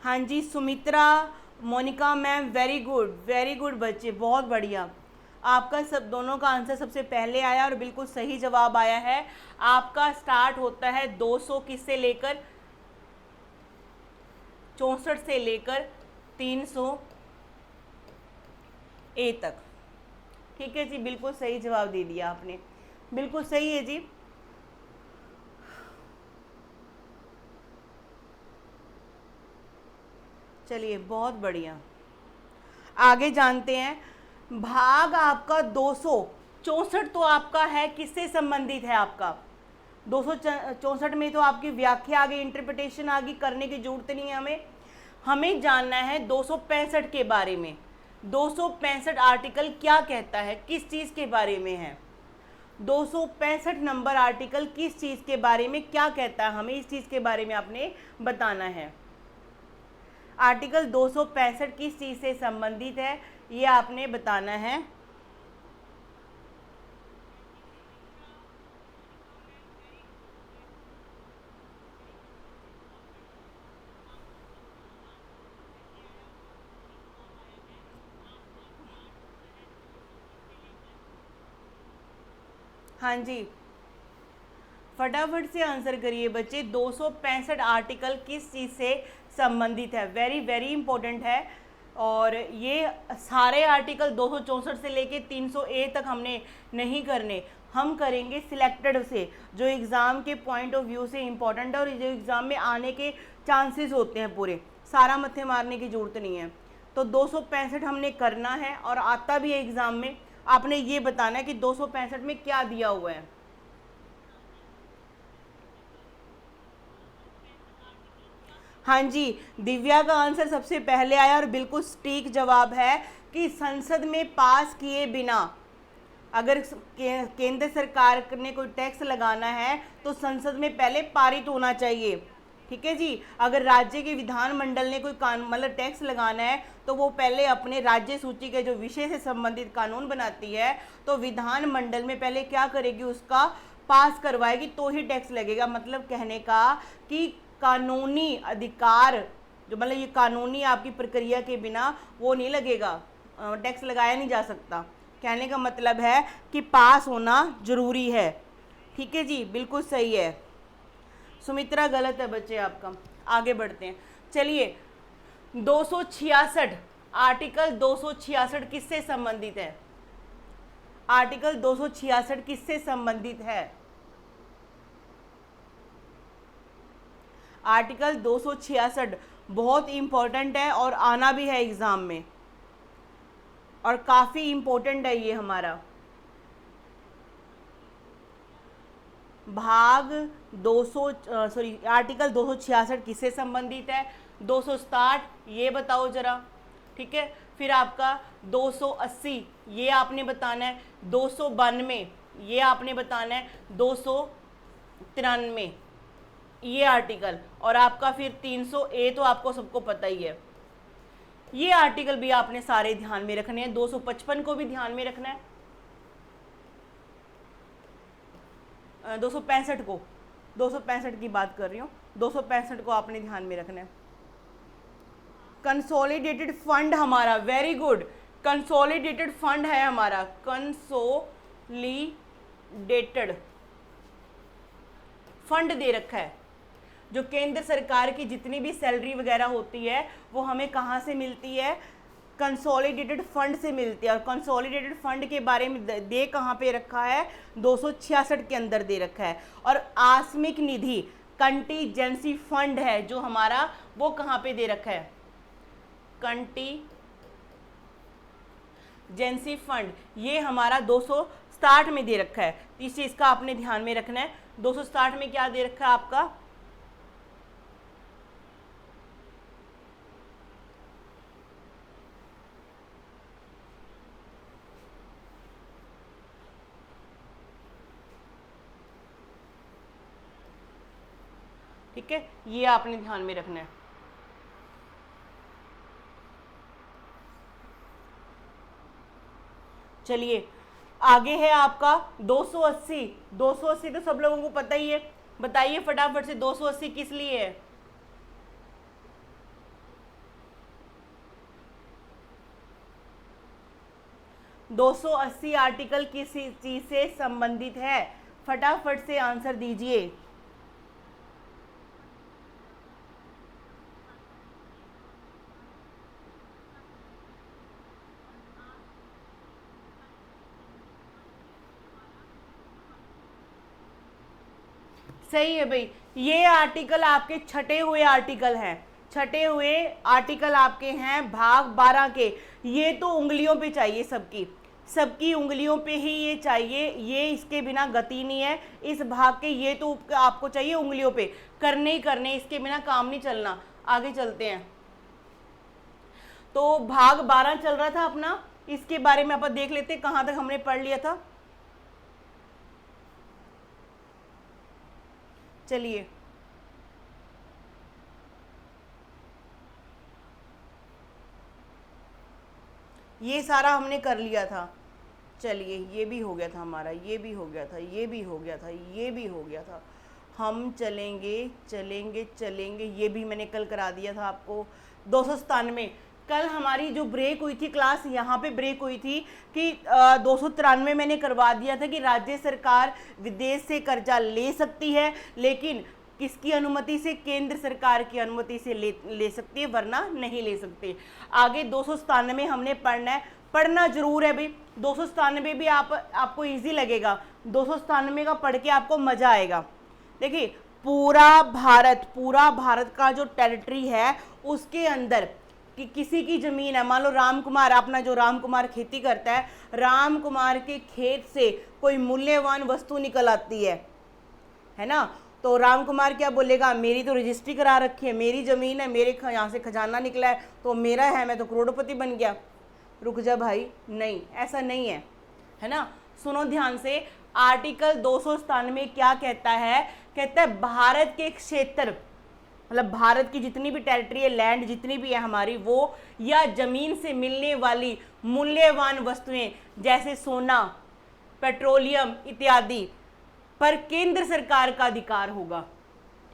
हाँ जी Sumitra, Monika ma'am, very good बच्चे, बहुत बढ़िया। आपका सब दोनों का आंसर सबसे पहले आया और बिल्कुल सही जवाब आया है। आपका स्टार्ट होता है 200 किससे लेकर 64 से लेकर 300 ए तक। ठीक है जी, बिल्कुल सही जवाब दे दिया आपने, बिल्कुल सही है जी। चलिए बहुत बढ़िया, आगे जानते हैं। भाग आपका 264 तो आपका है, किससे संबंधित है आपका 264 में? तो आपकी व्याख्या आ गई, इंटरप्रिटेशन आ गई, करने की जरूरत नहीं है हमें। हमें जानना है 265 के बारे में। 265 आर्टिकल क्या कहता है, किस चीज के बारे में है? 265 नंबर आर्टिकल किस चीज के बारे में क्या कहता है, हमें इस चीज के बारे में आपने बताना है। आर्टिकल 265 किस चीज से संबंधित है, ये आपने बताना है। हाँ जी, फटाफट से आंसर करिए बच्चे। 265 आर्टिकल किस चीज़ से संबंधित है, वेरी वेरी इंपॉर्टेंट है। और ये सारे आर्टिकल 264 से लेके 300 ए तक हमने नहीं करने, हम करेंगे सिलेक्टेड से, जो एग्ज़ाम के पॉइंट ऑफ व्यू से इम्पोर्टेंट है और जो एग्ज़ाम में आने के चांसेस होते हैं पूरे। सारा मत्थे मारने की ज़रूरत नहीं है। तो 265 हमने करना है और आता भी है एग्ज़ाम में। आपने ये बताना है कि 265 में क्या दिया हुआ है। हाँ जी, दिव्या का आंसर सबसे पहले आया और बिल्कुल सटीक जवाब है कि संसद में पास किए बिना, अगर केंद्र सरकार ने कोई टैक्स लगाना है तो संसद में पहले पारित होना चाहिए। ठीक है जी, अगर राज्य के विधानमंडल ने कोई मतलब टैक्स लगाना है तो वो पहले अपने राज्य सूची के जो विषय से संबंधित कानून बनाती है, तो विधानमंडल में पहले क्या करेगी, उसका पास करवाएगी तो ही टैक्स लगेगा। मतलब कहने का कि कानूनी अधिकार, जो मतलब ये कानूनी आपकी प्रक्रिया के बिना वो नहीं लगेगा, टैक्स लगाया नहीं जा सकता। कहने का मतलब है कि पास होना जरूरी है। ठीक है जी, बिल्कुल सही है। सुमित्रा गलत है बच्चे आपका। आगे बढ़ते हैं, चलिए। 266 आर्टिकल 266 किससे संबंधित है? आर्टिकल 266 किससे संबंधित है? आर्टिकल 266 बहुत इंपॉर्टेंट है और आना भी है एग्जाम में, और काफी इंपॉर्टेंट है ये हमारा। भाग 200 आर्टिकल 266 किससे संबंधित है? 267 ये बताओ जरा। ठीक है, फिर आपका 280 ये आपने बताना है, 292 ये आपने बताना है, 293 ये आर्टिकल, और आपका फिर 300 ए तो आपको सबको पता ही है। ये आर्टिकल भी आपने सारे ध्यान में रखने हैं। 255 को भी ध्यान में रखना है, 265 को, 265 की बात कर रही हूँ, 265 को आपने ध्यान में रखना है। कंसोलिडेटेड फंड हमारा, वेरी गुड, कंसोलिडेटेड फंड है हमारा, कंसोलिडेटेड फंड दे रखा है। जो केंद्र सरकार की जितनी भी सैलरी वगैरह होती है वो हमें कहाँ से मिलती है? कंसोलिडेटेड फंड से मिलती है। और कंसोलिडेटेड फंड के बारे में दे कहाँ पे रखा है? 266 के अंदर दे रखा है। और आकस्मिक निधि कंटीजेंसी फंड है जो हमारा, वो कहाँ पे दे रखा है? कंटीजेंसी फंड ये हमारा 260 में दे रखा है। इस चीज़ का आपने ध्यान में रखना है। 260 में क्या दे रखा है आपका? ठीक है, ये आपने ध्यान में रखना है। चलिए आगे है आपका 280। 280 तो सब लोगों को पता ही है, बताइए फटाफट से 280 किस लिए है? 280 आर्टिकल किस चीज से संबंधित है? फटाफट से आंसर दीजिए। सही है भाई, ये आर्टिकल आपके छटे हुए आर्टिकल हैं, छटे हुए आर्टिकल आपके हैं भाग 12 के। ये तो उंगलियों पे चाहिए, सबकी सबकी उंगलियों पे ही ये चाहिए, ये इसके बिना गति नहीं है इस भाग के, ये तो आपको चाहिए उंगलियों पे, करने ही करने, इसके बिना काम नहीं चलना। आगे चलते हैं। तो भाग 12 चल रहा था अपना, इसके बारे में अपन देख लेते हैं कहाँ तक हमने पढ़ लिया था। चलिए, ये सारा हमने कर लिया था। चलिए, ये भी हो गया था हमारा, ये भी हो गया था, ये भी हो गया था, ये भी हो गया था। हम चलेंगे चलेंगे चलेंगे, ये भी मैंने कल करा दिया था आपको। 297, कल हमारी जो ब्रेक हुई थी क्लास, यहाँ पे ब्रेक हुई थी कि 293 मैंने करवा दिया था कि राज्य सरकार विदेश से कर्जा ले सकती है, लेकिन किसकी अनुमति से? केंद्र सरकार की अनुमति से ले सकती है, वरना नहीं ले सकती। आगे 297 हमने पढ़ना है, पढ़ना जरूर है भाई। 297 भी आपको इजी लगेगा, 297 का पढ़ के आपको मजा आएगा। देखिए, पूरा भारत का जो टेरिटरी है उसके अंदर कि किसी की जमीन है, मान लो राम कुमार, अपना जो राम कुमार खेती करता है, राम कुमार के खेत से कोई मूल्यवान वस्तु निकल आती है ना, तो राम कुमार क्या बोलेगा? मेरी तो रजिस्ट्री करा रखी है, मेरी ज़मीन है, मेरे यहाँ से खजाना निकला है तो मेरा है, मैं तो करोड़पति बन गया। रुक जा भाई, नहीं, ऐसा नहीं है ना। सुनो ध्यान से, आर्टिकल 297 क्या कहता है? कहता है भारत के क्षेत्र, मतलब भारत की जितनी भी टेरिटरी है, लैंड जितनी भी है हमारी, वो या जमीन से मिलने वाली मूल्यवान वस्तुएं जैसे सोना, पेट्रोलियम इत्यादि पर केंद्र सरकार का अधिकार होगा।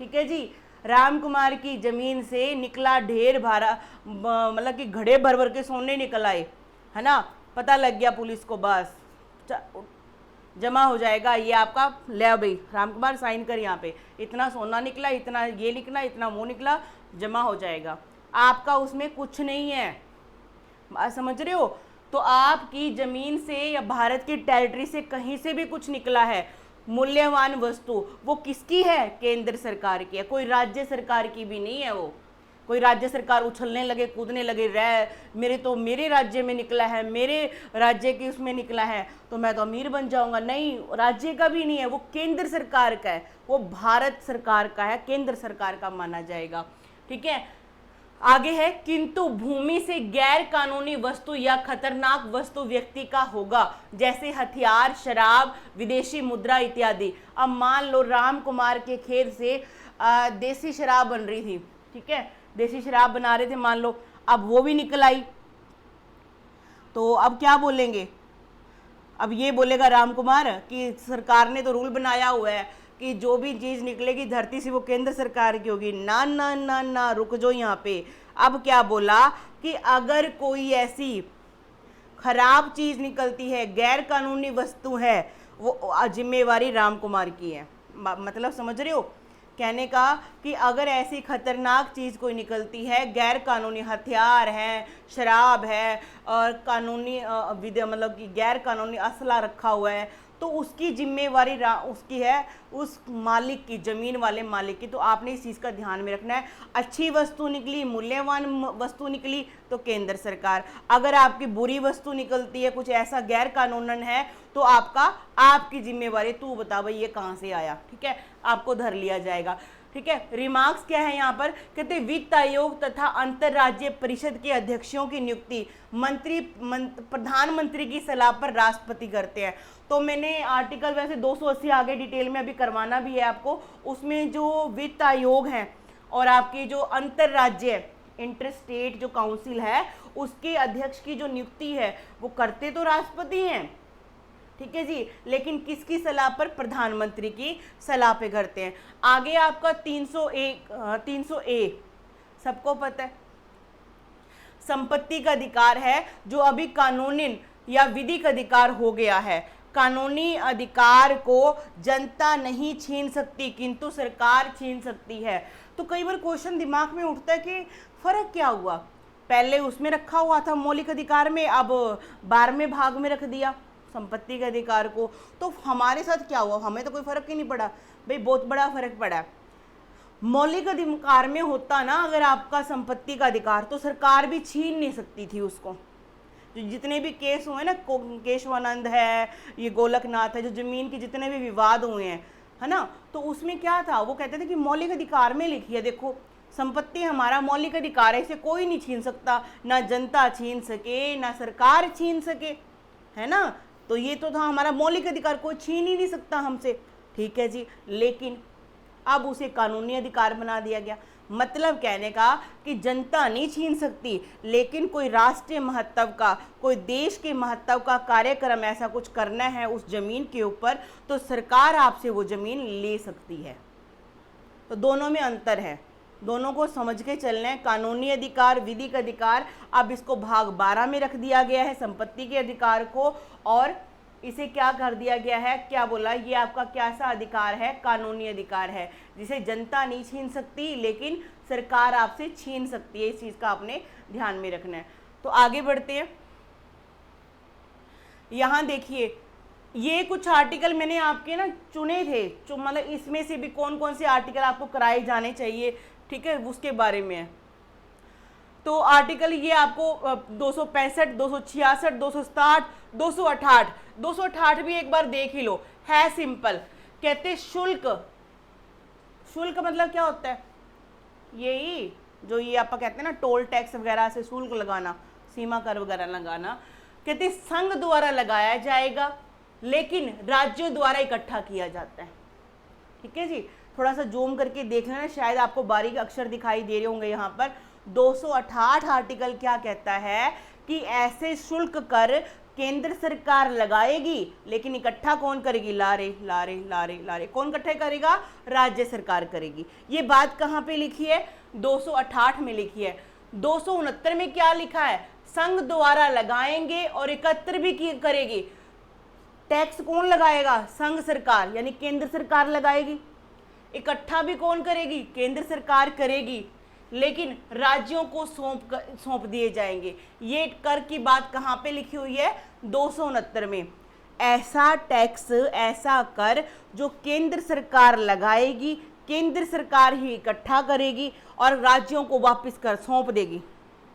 ठीक है जी, राम कुमार की जमीन से निकला ढेर भारा, मतलब कि घड़े भर भर के सोने निकल आए, है ना, पता लग गया पुलिस को, बस जमा हो जाएगा ये आपका। ले भाई राम कुमार साइन कर, यहाँ पे इतना सोना निकला, इतना ये निकला, इतना वो निकला, जमा हो जाएगा। आपका उसमें कुछ नहीं है, समझ रहे हो? तो आपकी जमीन से या भारत की टेरिटरी से कहीं से भी कुछ निकला है मूल्यवान वस्तु, वो किसकी है? केंद्र सरकार की है, कोई राज्य सरकार की भी नहीं है। वो कोई राज्य सरकार उछलने लगे, कूदने लगे, मेरे राज्य में निकला है, मेरे राज्य के उसमें निकला है तो मैं तो अमीर बन जाऊंगा। नहीं, राज्य का भी नहीं है, वो केंद्र सरकार का है, वो भारत सरकार का है, केंद्र सरकार का माना जाएगा। ठीक है, आगे है, किंतु भूमि से गैर कानूनी वस्तु या खतरनाक वस्तु व्यक्ति का होगा, जैसे हथियार, शराब, विदेशी मुद्रा इत्यादि। अब मान लो राम कुमार के खेत से देसी शराब बन रही थी, ठीक है, देसी शराब बना रहे थे मान लो, अब वो भी निकल आई, तो अब क्या बोलेंगे? अब ये बोलेगा राम कुमार कि सरकार ने तो रूल बनाया हुआ है कि जो भी चीज़ निकलेगी धरती से वो केंद्र सरकार की होगी। ना ना ना ना, रुक जाओ यहाँ पे। अब क्या बोला कि अगर कोई ऐसी खराब चीज़ निकलती है, गैर कानूनी वस्तु है, वो जिम्मेवारी राम कुमार की है। मतलब समझ रहे हो कहने का कि अगर ऐसी खतरनाक चीज़ कोई निकलती है, गैर कानूनी हथियार है, शराब है और कानूनी मतलब कि गैर कानूनी असला रखा हुआ है, तो उसकी जिम्मेवारी उसकी है, उस मालिक की, ज़मीन वाले मालिक की। तो आपने इस चीज़ का ध्यान में रखना है। अच्छी वस्तु निकली, मूल्यवान वस्तु निकली तो केंद्र सरकार, अगर आपकी बुरी वस्तु निकलती है, कुछ ऐसा गैर कानूनन है, तो आपकी जिम्मेवारी, तू बता भाई ये कहाँ से आया, ठीक है, आपको धर लिया जाएगा। ठीक है, रिमार्क्स क्या है यहाँ पर? कहते वित्त आयोग तथा अंतर्राज्यीय परिषद के अध्यक्षों की नियुक्ति प्रधानमंत्री की सलाह पर राष्ट्रपति करते हैं। तो मैंने आर्टिकल वैसे 280 आगे डिटेल में अभी करवाना भी है आपको, उसमें जो वित्त आयोग हैं और आपकी जो अंतर्राज्य इंटर स्टेट जो काउंसिल है, उसके अध्यक्ष की जो नियुक्ति है वो करते तो राष्ट्रपति हैं, ठीक है जी, लेकिन किसकी सलाह पर? प्रधानमंत्री की सलाह पे करते हैं। आगे आपका 300 ए सबको पता है, संपत्ति का अधिकार है जो अभी या विधिक अधिकार हो गया है। कानूनी अधिकार को जनता नहीं छीन सकती किंतु सरकार छीन सकती है। तो कई बार क्वेश्चन दिमाग में उठता है कि फर्क क्या हुआ, पहले उसमें रखा हुआ था मौलिक अधिकार में, अब 12वें भाग में रख दिया संपत्ति के अधिकार को। तो हमारे साथ क्या हुआ, हमें तो कोई फर्क ही नहीं पड़ा भाई, बहुत बड़ा फर्क पड़ा। मौलिक अधिकार में होता ना अगर आपका संपत्ति का अधिकार, तो सरकार भी छीन नहीं सकती थी उसको। जो जितने भी केस हुए ना, केशवानंद है, ये गोलकनाथ है, जो जमीन के जितने भी विवाद हुए हैं, है ना, तो उसमें क्या था, वो कहते थे कि मौलिक अधिकार में लिखी है, देखो संपत्ति हमारा मौलिक अधिकार है, इसे कोई नहीं छीन सकता, ना जनता छीन सके ना सरकार छीन सके, है ना। तो ये तो था हमारा मौलिक अधिकार, कोई छीन ही नहीं सकता हमसे, ठीक है जी। लेकिन अब उसे कानूनी अधिकार बना दिया गया। मतलब कहने का कि जनता नहीं छीन सकती, लेकिन कोई राष्ट्रीय महत्व का, कोई देश के महत्व का कार्यक्रम ऐसा कुछ करना है उस जमीन के ऊपर, तो सरकार आपसे वो जमीन ले सकती है। तो दोनों में अंतर है, दोनों को समझ के चलना है। कानूनी अधिकार, विधिक अधिकार, अब इसको भाग 12 में रख दिया गया है संपत्ति के अधिकार को, और इसे क्या कर दिया गया है, क्या बोला, ये आपका क्या सा अधिकार है, कानूनी अधिकार है, जिसे जनता नहीं छीन सकती लेकिन सरकार आपसे छीन सकती है। इस चीज का आपने ध्यान में रखना है। तो आगे बढ़ते हैं। यहां देखिए, ये कुछ आर्टिकल मैंने आपके ना चुने थे, जो मतलब इसमें से भी कौन कौन से आर्टिकल आपको कराए जाने चाहिए, ठीक है, उसके बारे में है। तो आर्टिकल ये आपको 265, 266, 267, 268, 268 भी एक बार देख ही लो, है सिंपल। कहते शुल्क, शुल्क मतलब क्या होता है, यही जो ये आप कहते हैं ना टोल टैक्स वगैरह से शुल्क लगाना, सीमा कर वगैरह लगाना, कहते संघ द्वारा लगाया जाएगा लेकिन राज्यों द्वारा इकट्ठा किया जाता है, ठीक है जी। थोड़ा सा जूम करके देख लेना, शायद आपको बारीक अक्षर दिखाई दे रहे होंगे यहाँ पर। 268 आर्टिकल क्या कहता है कि ऐसे शुल्क कर केंद्र सरकार लगाएगी लेकिन इकट्ठा कौन करेगी, लारे लारे लारे लारे, कौन इकट्ठा करेगा, राज्य सरकार करेगी। ये बात कहाँ पे लिखी है, 268 में लिखी है। 269 में क्या लिखा है, संघ द्वारा लगाएंगे और एकत्र भी करेगी। टैक्स कौन लगाएगा, संघ सरकार यानी केंद्र सरकार लगाएगी, इकट्ठा भी कौन करेगी, केंद्र सरकार करेगी, लेकिन राज्यों को सौंप दिए जाएंगे। ये कर की बात कहाँ पे लिखी हुई है, 269 में। ऐसा टैक्स, ऐसा कर जो केंद्र सरकार लगाएगी, केंद्र सरकार ही इकट्ठा करेगी और राज्यों को वापस कर सौंप देगी,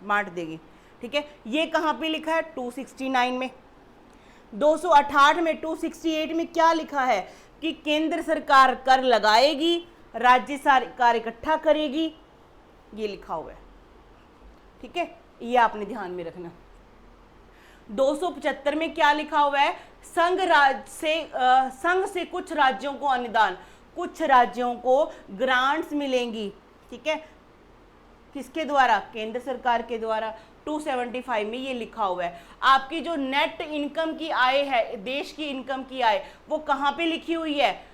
बांट देगी, ठीक है। ये कहाँ पे लिखा है, 269 में। 268 में, 268 में क्या लिखा है कि केंद्र सरकार कर लगाएगी, राज्य सरकार इकट्ठा करेगी, ये लिखा हुआ है, ठीक है। ये आपने ध्यान में रखना। 275 में क्या लिखा हुआ है, संघ से कुछ राज्यों को अनुदान, कुछ राज्यों को ग्रांट्स मिलेंगी, ठीक है, किसके द्वारा, केंद्र सरकार के द्वारा। 275 में ये लिखा हुआ है। आपकी जो नेट इनकम की आय है, देश की इनकम की आय, वो कहाँ पे लिखी हुई है,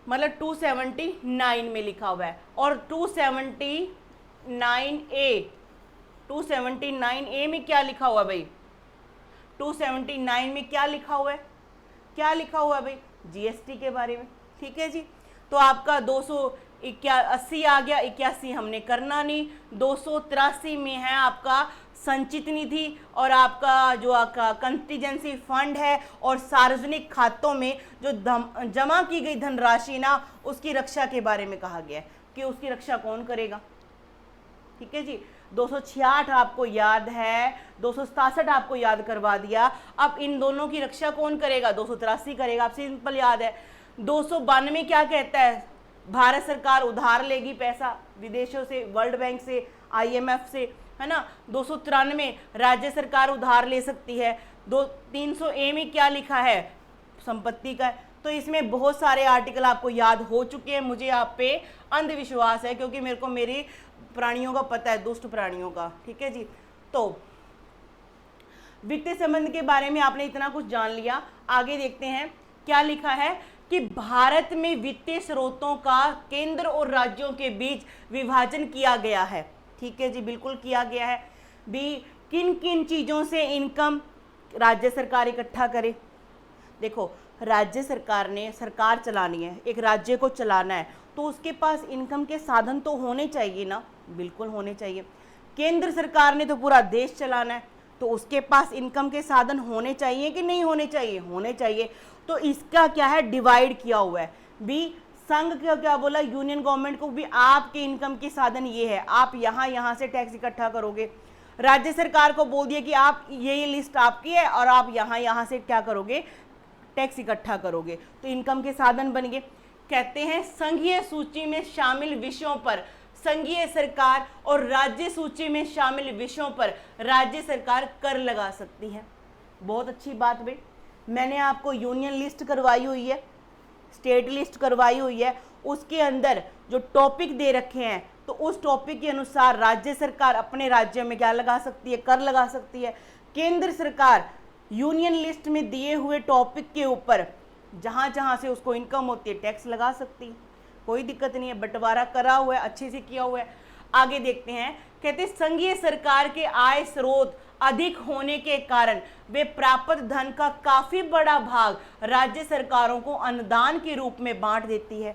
मतलब 279 में लिखा हुआ है। और 279A में क्या लिखा हुआ भाई, 279 में क्या लिखा हुआ है, क्या लिखा हुआ है भाई, जीएसटी के बारे में, ठीक है जी। तो आपका 280 आ गया, 81 हमने करना नहीं। 283 में है आपका संचित निधि और आपका जो आपका कंटीजेंसी फंड है, और सार्वजनिक खातों में जो जमा की गई धनराशि ना, उसकी रक्षा के बारे में कहा गया है कि उसकी रक्षा कौन करेगा, ठीक है जी। 266 आपको याद है, 267 आपको याद करवा दिया। अब इन दोनों की रक्षा कौन करेगा, 283 करेगा, आप सिंपल याद है। 292 क्या कहता है, भारत सरकार उधार लेगी पैसा विदेशों से, वर्ल्ड बैंक से, IMF से, है ना। 293 राज्य सरकार उधार ले सकती है। 300A में क्या लिखा है, संपत्ति का। तो इसमें बहुत सारे आर्टिकल आपको याद हो चुके हैं। मुझे आप पे अंधविश्वास है क्योंकि मेरे को मेरी प्राणियों का पता है, दुष्ट प्राणियों का, ठीक है जी। तो वित्तीय संबंध के बारे में आपने इतना कुछ जान लिया। आगे देखते हैं क्या लिखा है कि भारत में वित्तीय स्रोतों का केंद्र और राज्यों के बीच विभाजन किया गया है, ठीक है जी, बिल्कुल किया गया है भी। किन किन चीज़ों से इनकम, राज्य सरकार इकट्ठा करे। देखो, राज्य सरकार ने सरकार चलानी है, एक राज्य को चलाना है, तो उसके पास इनकम के साधन तो होने चाहिए ना, बिल्कुल होने चाहिए। केंद्र सरकार ने तो पूरा देश चलाना है, तो उसके पास इनकम के साधन होने चाहिए कि नहीं होने चाहिए? होने चाहिए। तो इसका क्या है, डिवाइड किया हुआ है भी। संघ का क्या बोला, यूनियन गवर्नमेंट को भी आपके इनकम के साधन ये है, आप यहाँ से टैक्स इकट्ठा करोगे। राज्य सरकार को बोल दिया कि आप ये लिस्ट आपकी है और आप यहाँ से क्या करोगे, टैक्स इकट्ठा करोगे, तो इनकम के साधन बन गए। कहते हैं संघीय सूची में शामिल विषयों पर संघीय सरकार और राज्य सूची में शामिल विषयों पर राज्य सरकार कर लगा सकती है। बहुत अच्छी बात भाई, मैंने आपको यूनियन लिस्ट करवाई हुई है, स्टेट लिस्ट करवाई हुई है, उसके अंदर जो टॉपिक दे रखे हैं, तो उस टॉपिक के अनुसार राज्य सरकार अपने राज्य में क्या लगा सकती है, कर लगा सकती है। केंद्र सरकार यूनियन लिस्ट में दिए हुए टॉपिक के ऊपर जहां जहां से उसको इनकम होती है टैक्स लगा सकती है, कोई दिक्कत नहीं है, बंटवारा करा हुआ है, अच्छे से किया हुआ है। आगे देखते हैं, कहते संघीय सरकार के आय स्रोत अधिक होने के कारण वे प्राप्त धन का काफी बड़ा भाग राज्य सरकारों को अनुदान के रूप में बांट देती है।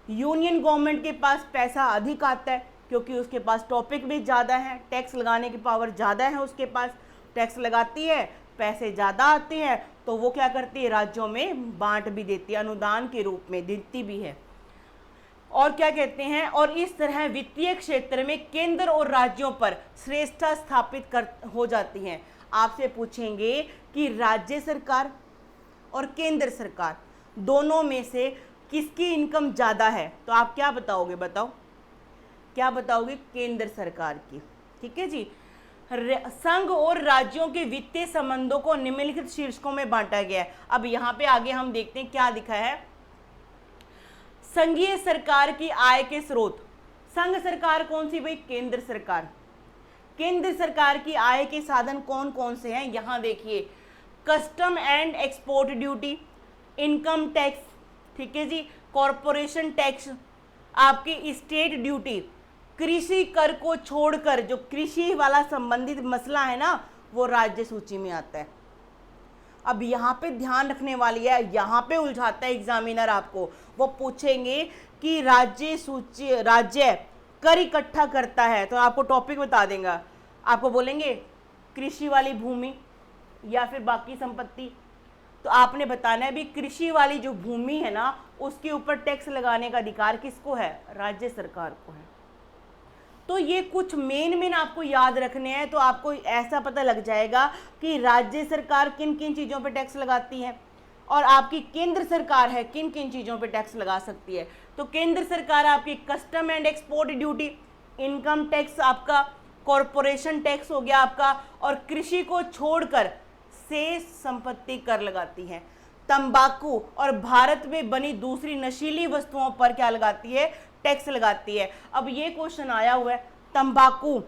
यूनियन गवर्नमेंट के पास पैसा अधिक आता है क्योंकि उसके पास टॉपिक भी ज़्यादा है, टैक्स लगाने की पावर ज़्यादा है, उसके पास टैक्स लगाती है, पैसे ज़्यादा आते हैं, तो वो क्या करती है, राज्यों में बांट भी देती है, अनुदान के रूप में देती भी है। और क्या कहते हैं, और इस तरह वित्तीय क्षेत्र में केंद्र और राज्यों पर श्रेष्ठता स्थापित हो जाती हैं। आपसे पूछेंगे कि राज्य सरकार और केंद्र सरकार दोनों में से किसकी इनकम ज़्यादा है, तो आप क्या बताओगे, बताओ क्या बताओगे, केंद्र सरकार की। ठीक है जी। संघ और राज्यों के वित्तीय संबंधों को निम्नलिखित शीर्षकों में बांटा गया है। अब यहाँ पे आगे हम देखते हैं क्या लिखा है। संघीय सरकार की आय के स्रोत, संघ सरकार कौन सी भाई, केंद्र सरकार। केंद्र सरकार की आय के साधन कौन कौन से हैं, यहाँ देखिए, custom and export duty, income tax, ठीक है जी, कॉरपोरेशन टैक्स, आपकी स्टेट ड्यूटी, कृषि कर को छोड़कर जो कृषि वाला संबंधित मसला है ना, वो राज्य सूची में आता है। अब यहाँ पे ध्यान रखने वाली है, यहाँ पे उलझाता है एग्जामिनर आपको, वो पूछेंगे कि राज्य कर इकट्ठा करता है, तो आपको टॉपिक बता देगा, आपको बोलेंगे कृषि वाली भूमि या फिर बाकी संपत्ति, तो आपने बताना है भी कृषि वाली जो भूमि है ना, उसके ऊपर टैक्स लगाने का अधिकार किसको है, राज्य सरकार को है। तो ये कुछ मेन आपको याद रखने हैं, तो आपको ऐसा पता लग जाएगा कि राज्य सरकार किन किन चीज़ों पे टैक्स लगाती है और आपकी केंद्र सरकार है किन किन चीज़ों पे टैक्स लगा सकती है। तो केंद्र सरकार आपकी custom and export duty, income tax आपका, कॉरपोरेशन टैक्स हो गया आपका, और कृषि को छोड़कर शेष संपत्ति कर लगाती है। तंबाकू और भारत में बनी दूसरी नशीली वस्तुओं पर क्या लगाती है, टैक्स लगाती है। अब ये क्वेश्चन आया हुआ है, तंबाकू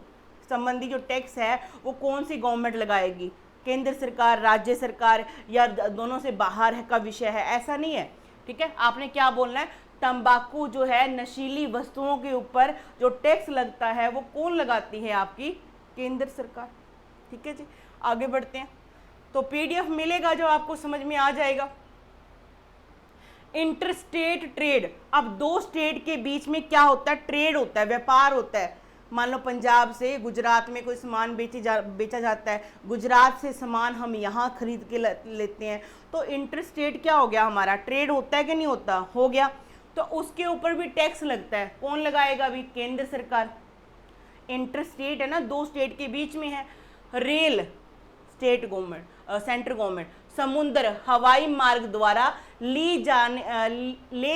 संबंधी जो टैक्स है वो कौन सी गवर्नमेंट लगाएगी, केंद्र सरकार, राज्य सरकार, या दोनों से बाहर है का विषय है, ऐसा नहीं है। ठीक है, आपने क्या बोलना है, तंबाकू जो है नशीली वस्तुओं के ऊपर जो टैक्स लगता है वो कौन लगाती है, आपकी केंद्र सरकार। ठीक है जी, आगे बढ़ते हैं। तो पीडीएफ मिलेगा जो आपको समझ में आ जाएगा। इंटरस्टेट ट्रेड, अब दो स्टेट के बीच में क्या होता है, ट्रेड होता है, व्यापार होता है। मान लो पंजाब से गुजरात में कोई सामान बेचा जाता है, गुजरात से सामान हम यहाँ खरीद के लेते हैं, तो इंटरस्टेट क्या हो गया हमारा, ट्रेड होता है कि नहीं होता, हो गया। तो उसके ऊपर भी टैक्स लगता है, कौन लगाएगा अभी, केंद्र सरकार। इंटरस्टेट है ना, दो स्टेट के बीच में है। Rail, state government, central government. समुद्र, हवाई मार्ग द्वारा ले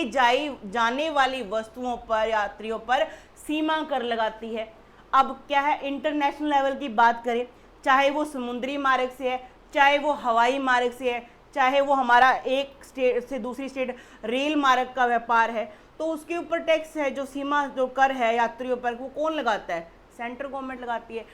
जाने वाली वस्तुओं पर, यात्रियों पर सीमा कर लगाती है। अब क्या है, इंटरनेशनल लेवल की बात करें, चाहे वो समुद्री मार्ग से है, चाहे वो हवाई मार्ग से है, चाहे वो हमारा एक स्टेट से दूसरी स्टेट रेल मार्ग का व्यापार है, तो उसके ऊपर टैक्स है, जो सीमा जो कर है यात्रियों पर, वो कौन लगाता है, सेंट्रल गवर्नमेंट लगाती है।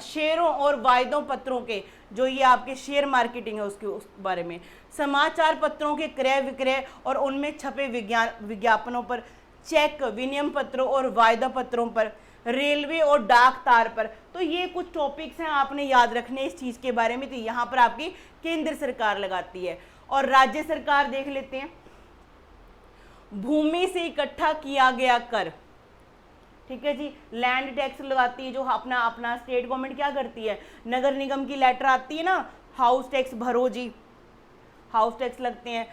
शेयरों और वायदों पत्रों के, जो ये आपके शेयर मार्केटिंग है उसके उस बारे में, समाचार पत्रों के क्रय विक्रय और उनमें छपे विज्ञापनों पर, चेक, विनिमय पत्रों और वायदा पत्रों पर, रेलवे और डाक तार पर। तो ये कुछ टॉपिक्स हैं आपने याद रखने इस चीज के बारे में। तो यहाँ पर आपकी केंद्र सरकार लगाती है। और राज्य सरकार देख लेते हैं। भूमि से इकट्ठा किया गया कर, ठीक है जी, लैंड टैक्स लगाती है। जो अपना अपना स्टेट गवर्नमेंट क्या करती है, नगर निगम की लेटर आती है ना, हाउस टैक्स भरो जी, हाउस टैक्स लगते हैं।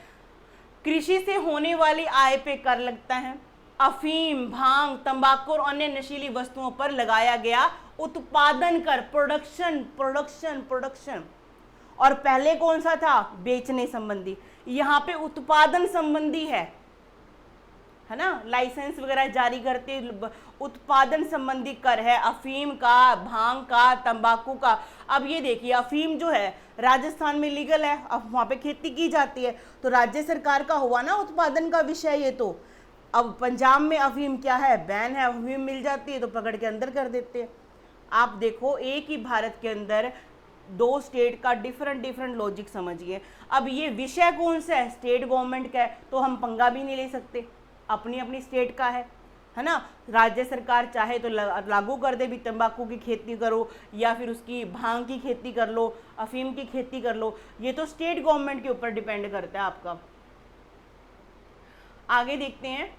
कृषि से होने वाली आय पे कर लगता है। अफीम, भांग, तंबाकू और अन्य नशीली वस्तुओं पर लगाया गया उत्पादन कर, प्रोडक्शन प्रोडक्शन प्रोडक्शन। और पहले कौन सा था, बेचने संबंधी, यहाँ पे उत्पादन संबंधी है ना, लाइसेंस वगैरह जारी करते, उत्पादन संबंधी कर है अफीम का, भांग का, तंबाकू का। अब ये देखिए अफीम जो है राजस्थान में लीगल है, अब वहाँ पे खेती की जाती है, तो राज्य सरकार का हुआ ना उत्पादन का विषय ये। तो अब पंजाब में अफीम क्या है, बैन है, अफीम मिल जाती है तो पकड़ के अंदर कर देते हैं। आप देखो एक ही भारत के अंदर दो स्टेट का डिफरेंट लॉजिक समझिए। अब ये विषय कौन सा है, स्टेट गवर्नमेंट का है, तो हम पंगा भी नहीं ले सकते, अपनी अपनी स्टेट का है ना। राज्य सरकार चाहे तो लागू कर दे भी, तंबाकू की खेती करो या फिर उसकी भांग की खेती कर लो, अफीम की खेती कर लो, ये तो स्टेट गवर्नमेंट के ऊपर डिपेंड करता है आपका। आगे देखते हैं,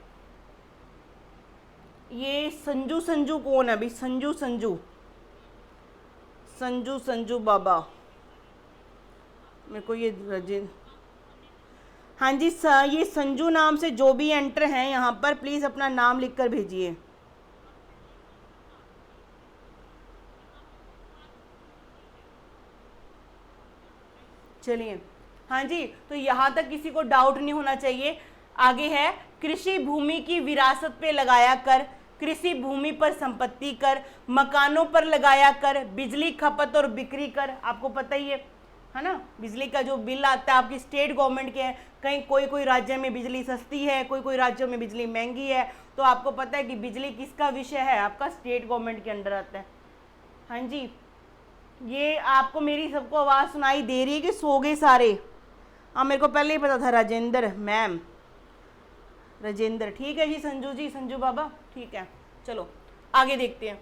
ये संजू संजू कौन है भाई, संजू संजू संजू संजू बाबा, मेरे को ये हाँ जी ये संजू नाम से जो भी एंटर हैं यहाँ पर प्लीज़ अपना नाम लिखकर भेजिए। चलिए हाँ जी, तो यहाँ तक किसी को डाउट नहीं होना चाहिए। आगे है कृषि भूमि की विरासत पे लगाया कर, कृषि भूमि पर संपत्ति कर, मकानों पर लगाया कर, बिजली खपत और बिक्री कर। आपको पता ही है ना, बिजली का जो बिल आता है आपकी स्टेट गवर्नमेंट के है, कहीं कोई राज्य में बिजली सस्ती है, कोई राज्यों में बिजली महंगी है, तो आपको पता है कि बिजली किसका विषय है, आपका स्टेट गवर्नमेंट के अंडर आता है। हाँ जी, ये आपको मेरी सबको आवाज़ सुनाई दे रही है कि सो गए सारे? हाँ मेरे को पहले ही पता था, राजेंद्र मैम, राजेंद्र, ठीक है जी, संजू जी, संजू बाबा, ठीक है। चलो आगे देखते हैं।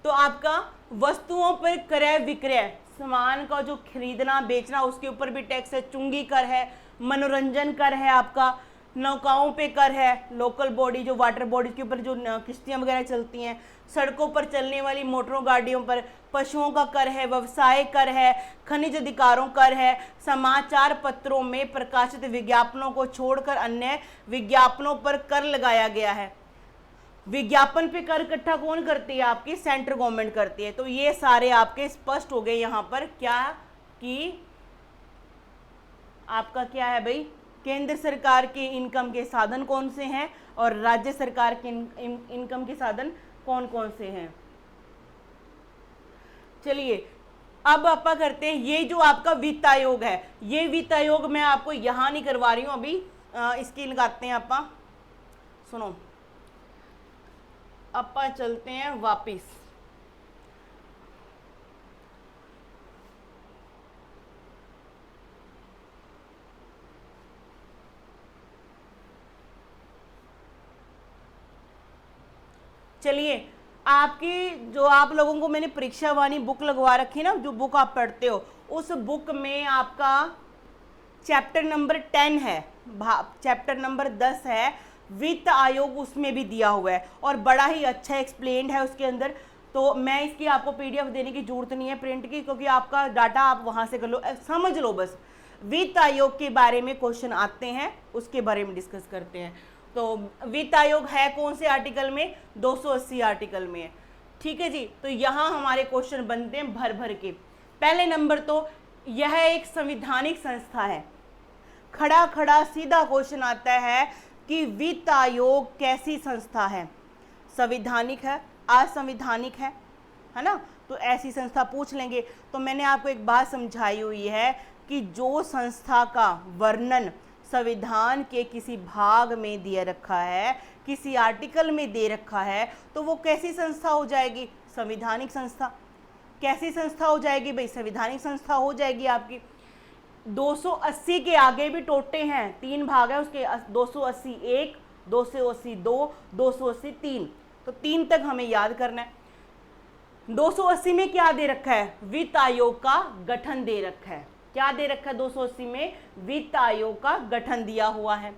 तो आपका वस्तुओं पर क्रय विक्रय, सामान का जो खरीदना बेचना उसके ऊपर भी टैक्स है, चुंगी कर है, मनोरंजन कर है आपका, नौकाओं पे कर है, लोकल बॉडी जो वाटर बॉडी के ऊपर जो किश्तियाँ वगैरह चलती हैं, सड़कों पर चलने वाली मोटरों गाड़ियों पर, पशुओं का कर है, व्यवसाय कर है, खनिज अधिकारों कर है, समाचार पत्रों में प्रकाशित विज्ञापनों को छोड़कर अन्य विज्ञापनों पर कर लगाया गया है। विज्ञापन पे कर इकट्ठा कौन करती है, आपकी सेंट्रल गवर्नमेंट करती है। तो ये सारे आपके स्पष्ट हो गए यहाँ पर क्या कि आपका क्या है भाई, केंद्र सरकार के इनकम के साधन कौन से हैं और राज्य सरकार के इनकम के साधन कौन कौन से हैं। चलिए अब आप करते हैं, ये जो आपका वित्त आयोग है, ये वित्त आयोग मैं आपको यहाँ नहीं करवा रही हूँ अभी, इसकी लगाते हैं आप, सुनो अपा चलते हैं वापिस। चलिए आपकी जो आप लोगों को मैंने परीक्षा वाणी बुक लगवा रखी ना, जो बुक आप पढ़ते हो उस बुक में आपका चैप्टर नंबर 10 है, चैप्टर नंबर 10 है वित्त आयोग, उसमें भी दिया हुआ है और बड़ा ही अच्छा एक्सप्लेन्ड है उसके अंदर। तो मैं इसकी आपको पीडीएफ देने की जरूरत नहीं है प्रिंट की, क्योंकि आपका डाटा आप वहाँ से कर लो, समझ लो बस। वित्त आयोग के बारे में क्वेश्चन आते हैं, उसके बारे में डिस्कस करते हैं। तो वित्त आयोग है कौन से आर्टिकल में, 280 आर्टिकल में है, ठीक है जी। तो यहाँ हमारे क्वेश्चन बनते हैं भर भर के। पहले नंबर तो यह एक संवैधानिक संस्था है, खड़ा खड़ा सीधा क्वेश्चन आता है कि वित्त आयोग कैसी संस्था है, संवैधानिक है, असंवैधानिक है ना। तो ऐसी संस्था पूछ लेंगे। तो मैंने आपको एक बात समझाई हुई है कि जो संस्था का वर्णन संविधान के किसी भाग में दिया रखा है, किसी आर्टिकल में दे रखा है, तो वो कैसी संस्था हो जाएगी, संवैधानिक संस्था। कैसी संस्था हो जाएगी भाई, संवैधानिक संस्था हो जाएगी आपकी। 280 के आगे भी टोटे हैं, 3 भाग है उसके, 280 1, 280 2, 280 3, तो 3 तक हमें याद करना है। 280 में क्या दे रखा है? वित्त आयोग का गठन दे रखा है। क्या दे रखा है 280 में? वित्त आयोग का गठन दिया हुआ है।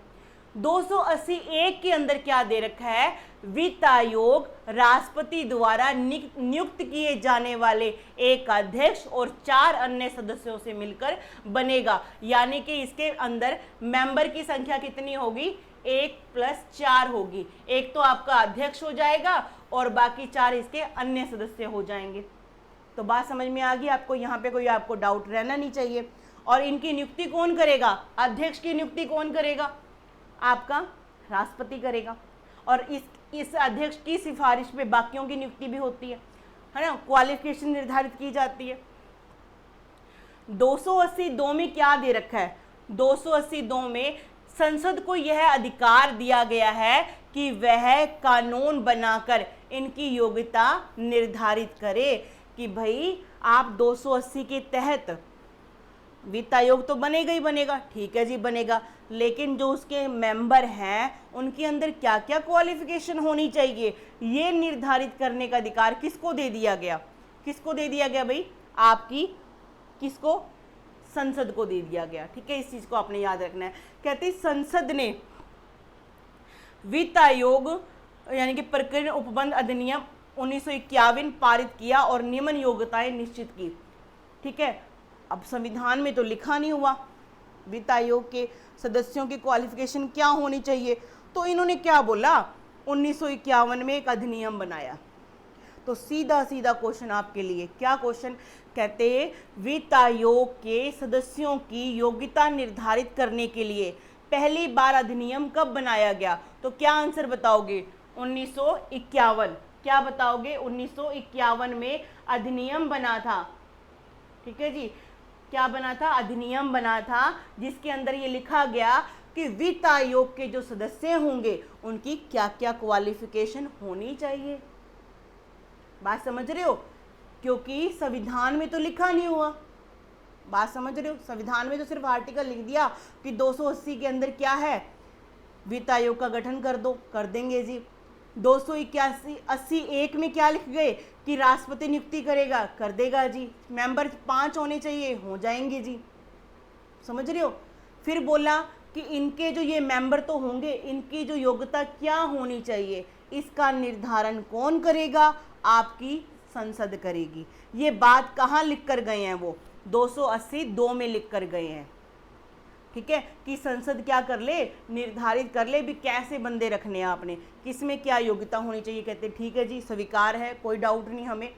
280(1) के अंदर क्या दे रखा है? वित्त आयोग राष्ट्रपति द्वारा नियुक्त किए जाने वाले एक अध्यक्ष और 4 अन्य सदस्यों से मिलकर बनेगा। यानी कि इसके अंदर मेंबर की संख्या कितनी होगी? 1 + 4 होगी। एक तो आपका अध्यक्ष हो जाएगा और बाकी 4 इसके अन्य सदस्य हो जाएंगे। तो बात समझ में आ गई आपको? यहाँ पे कोई आपको डाउट रहना नहीं चाहिए। और इनकी नियुक्ति कौन करेगा? अध्यक्ष की नियुक्ति कौन करेगा? आपका राष्ट्रपति करेगा। और इस अध्यक्ष की सिफारिश पे बाकियों की नियुक्ति भी होती है ना, क्वालिफिकेशन निर्धारित की जाती है। 280(2) में क्या दे रखा है? 280(2) में संसद को यह अधिकार दिया गया है कि वह कानून बनाकर इनकी योग्यता निर्धारित करे कि भाई आप 280 के तहत वित्त आयोग तो बनेगा ही बनेगा, ठीक है जी बनेगा, लेकिन जो उसके मेंबर हैं उनके अंदर क्या क्या क्वालिफिकेशन होनी चाहिए ये निर्धारित करने का अधिकार किसको दे दिया गया? किसको दे दिया गया भाई? आपकी किसको? संसद को दे दिया गया। ठीक है, इस चीज को आपने याद रखना है। कहते संसद ने वित्त आयोग यानी कि प्रकरण उपबंध अधिनियम 1951 पारित किया और निम्न योग्यताएं निश्चित की। ठीक है, अब संविधान में तो लिखा नहीं हुआ वित्त आयोग के सदस्यों की क्वालिफिकेशन क्या होनी चाहिए, तो इन्होंने क्या बोला? 1951 में एक अधिनियम बनाया। तो सीधा सीधा क्वेश्चन आपके लिए, क्या क्वेश्चन? कहते वित्त आयोग के सदस्यों की योग्यता निर्धारित करने के लिए पहली बार अधिनियम कब बनाया गया? तो क्या आंसर बताओगे? 1951। क्या बताओगे? 1951 में अधिनियम बना था। ठीक है जी, क्या बना था? अधिनियम बना था, जिसके अंदर ये लिखा गया कि वित्त आयोग के जो सदस्य होंगे उनकी क्या क्या क्वालिफिकेशन होनी चाहिए। बात समझ रहे हो? क्योंकि संविधान में तो लिखा नहीं हुआ। बात समझ रहे हो? संविधान में तो सिर्फ आर्टिकल लिख दिया कि 280 के अंदर क्या है? वित्त आयोग का गठन कर दो, कर देंगे जी। 281(1) में क्या लिख गए कि राष्ट्रपति नियुक्ति करेगा, कर देगा जी। मेंबर 5 होने चाहिए, हो जाएंगे जी। समझ रहे हो? फिर बोला कि इनके जो ये मेंबर तो होंगे, इनकी जो योग्यता क्या होनी चाहिए इसका निर्धारण कौन करेगा? आपकी संसद करेगी। ये बात कहाँ लिख कर गए हैं? वो 282 में लिख कर गए हैं। ठीक है, कि संसद क्या कर ले? निर्धारित कर ले भी कैसे बंदे रखने हैं आपने, किसमें क्या योग्यता होनी चाहिए। कहते ठीक है जी, स्वीकार है, कोई डाउट नहीं हमें।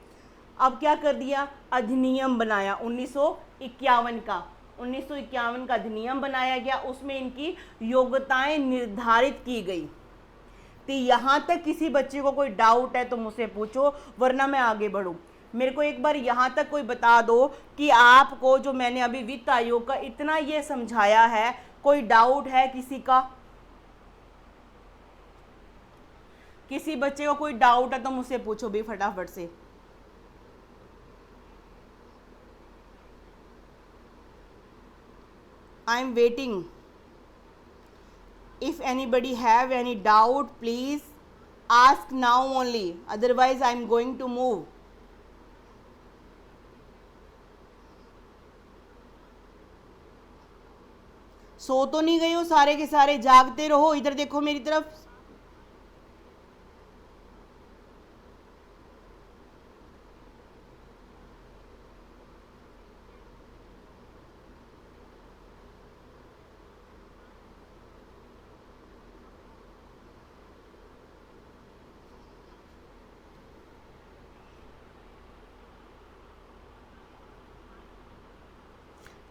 अब क्या कर दिया? अधिनियम बनाया 1951 का। 1951 का अधिनियम बनाया गया, उसमें इनकी योग्यताएं निर्धारित की गई। तो यहाँ तक किसी बच्चे को कोई डाउट है तो मुझसे पूछो, वरना मैं आगे बढ़ूँ। मेरे को एक बार यहाँ तक कोई बता दो कि आपको जो मैंने अभी वित्त आयोग का इतना ये समझाया है, कोई डाउट है किसी का? किसी बच्चे को कोई डाउट है तो मुझसे पूछो भी फटाफट से। I am waiting. If anybody have any doubt, please ask now only. Otherwise, I am going to move. सो तो नहीं गए हो सारे के सारे? जागते रहो, इधर देखो मेरी तरफ।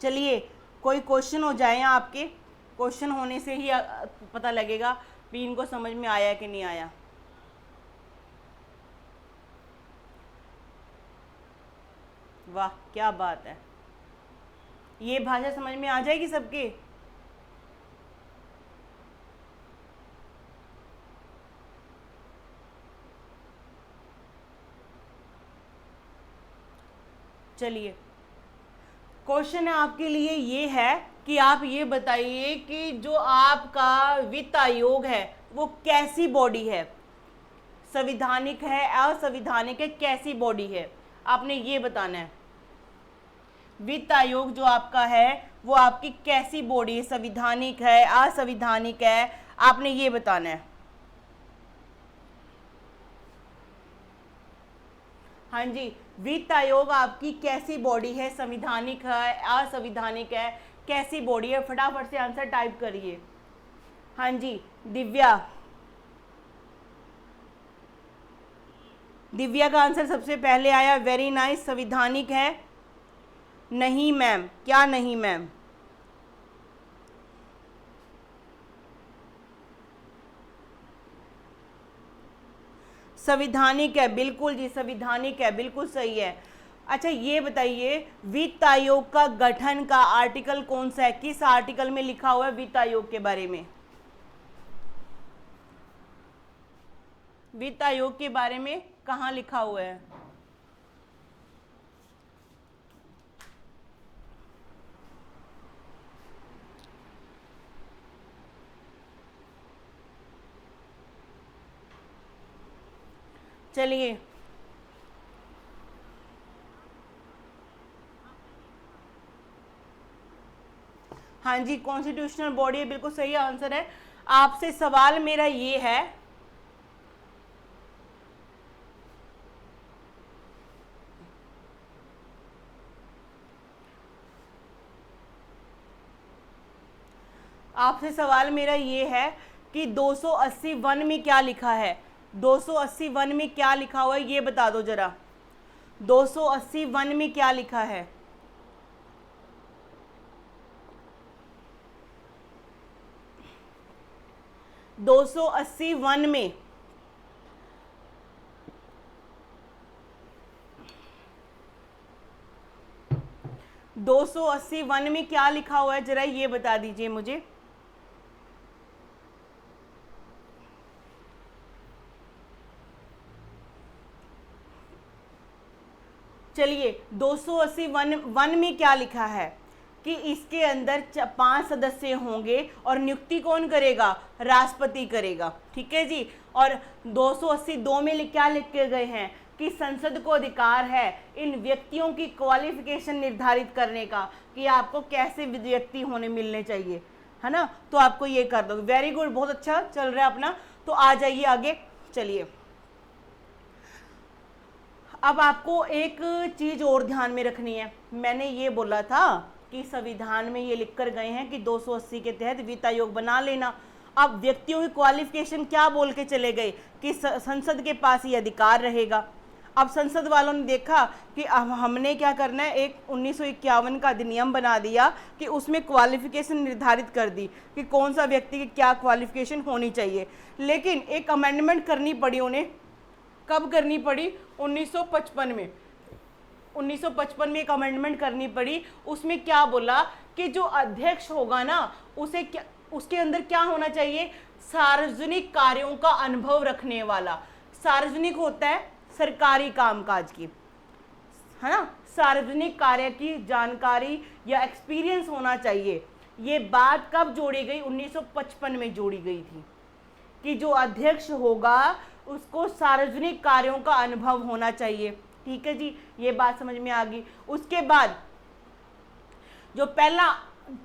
चलिए, कोई क्वेश्चन हो जाए आपके। क्वेश्चन होने से ही पता लगेगा भी इनको समझ में आया कि नहीं आया। वाह क्या बात है, ये भाषा समझ में आ जाएगी सबके? चलिए, क्वेश्चन आपके लिए ये है कि आप ये बताइए कि जो आपका वित्त आयोग है वो कैसी बॉडी है, संविधानिक है, असंविधानिक है, कैसी बॉडी है, आपने ये बताना है। वित्त आयोग जो आपका है वो आपकी कैसी बॉडी है, संविधानिक है, असंविधानिक है, आपने ये बताना है। हाँ जी, वित्त आयोग आपकी कैसी बॉडी है, संविधानिक है, असंविधानिक है, कैसी बॉडी है, फटाफट से आंसर टाइप करिए। हाँ जी, दिव्या, दिव्या का आंसर सबसे पहले आया, वेरी नाइस। संविधानिक है, नहीं मैम, क्या नहीं मैम? संविधानिक है, बिल्कुल जी, संविधानिक है, बिल्कुल सही है। अच्छा ये बताइए, वित्त आयोग का गठन का आर्टिकल कौन सा है, किस आर्टिकल में लिखा हुआ है वित्त आयोग के बारे में? वित्त आयोग के बारे में कहाँ लिखा हुआ है? चलिए, हाँ जी, कॉन्स्टिट्यूशनल बॉडी है, बिल्कुल सही आंसर है। आपसे सवाल मेरा ये है, आपसे सवाल मेरा ये है कि 280 वन में क्या लिखा है, 280 वन में क्या लिखा हुआ है ये बता दो जरा। 280 वन में क्या लिखा है? दो सौ अस्सी वन में 280 वन में क्या लिखा हुआ है जरा ये बता दीजिए मुझे। चलिए 280 वन में क्या लिखा है कि इसके अंदर 5 सदस्य होंगे और नियुक्ति कौन करेगा? राष्ट्रपति करेगा। ठीक है जी। और 282 में क्या लिख के गए हैं कि संसद को अधिकार है इन व्यक्तियों की क्वालिफिकेशन निर्धारित करने का कि आपको कैसे व्यक्ति होने मिलने चाहिए, है ना। तो आपको ये कर दो। वेरी गुड, बहुत अच्छा चल रहा है अपना। तो आ जाइए आगे। चलिए अब आपको एक चीज और ध्यान में रखनी है। मैंने ये बोला था कि संविधान में ये लिख कर गए हैं कि 280 के तहत वित्त आयोग बना लेना। अब व्यक्तियों की क्वालिफिकेशन क्या बोल के चले गए कि संसद के पास ये अधिकार रहेगा। अब संसद वालों ने देखा कि अब हमने क्या करना है, एक 1951 का अधिनियम बना दिया कि उसमें क्वालिफिकेशन निर्धारित कर दी कि कौन सा व्यक्ति की क्या क्वालिफिकेशन होनी चाहिए। लेकिन एक अमेंडमेंट करनी पड़ी उन्हें। कब करनी पड़ी? 1955 में। 1955 में एक अमेंडमेंट करनी पड़ी। उसमें क्या बोला कि जो अध्यक्ष होगा ना उसे क्या, उसके अंदर क्या होना चाहिए? सार्वजनिक कार्यों का अनुभव रखने वाला। सार्वजनिक होता है सरकारी कामकाज की, है ना। सार्वजनिक कार्य की जानकारी या एक्सपीरियंस होना चाहिए। ये बात कब जोड़ी गई? 1955 में जोड़ी गई थी कि जो अध्यक्ष होगा उसको सार्वजनिक कार्यों का अनुभव होना चाहिए। ठीक है जी, ये बात समझ में आ गई। उसके बाद जो पहला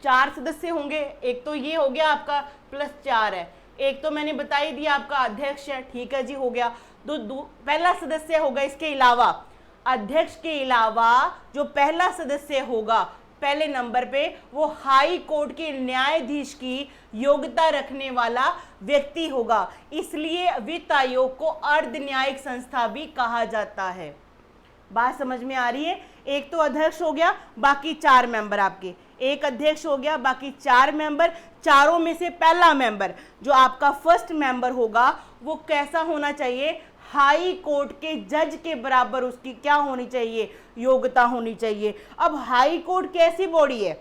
4 सदस्य होंगे, एक तो ये हो गया आपका +4 है, एक तो मैंने बता ही दिया आपका अध्यक्ष है। ठीक है जी, हो गया। पहला सदस्य होगा, इसके अलावा अध्यक्ष के अलावा जो पहला सदस्य होगा पहले नंबर पे वो हाई कोर्ट के न्यायाधीश की योग्यता रखने वाला व्यक्ति होगा। इसलिए वित्त आयोग को अर्ध न्यायिक संस्था भी कहा जाता है। बात समझ में आ रही है? एक तो अध्यक्ष हो गया, बाकी 4 मेंबर आपके। एक अध्यक्ष हो गया, बाकी 4 मेंबर। चारों में से पहला मेंबर जो आपका फर्स्ट मेंबर होगा वो कैसा होना चाहिए? हाई कोर्ट के जज के बराबर उसकी क्या होनी चाहिए? योग्यता होनी चाहिए। अब हाई कोर्ट कैसी बॉडी है?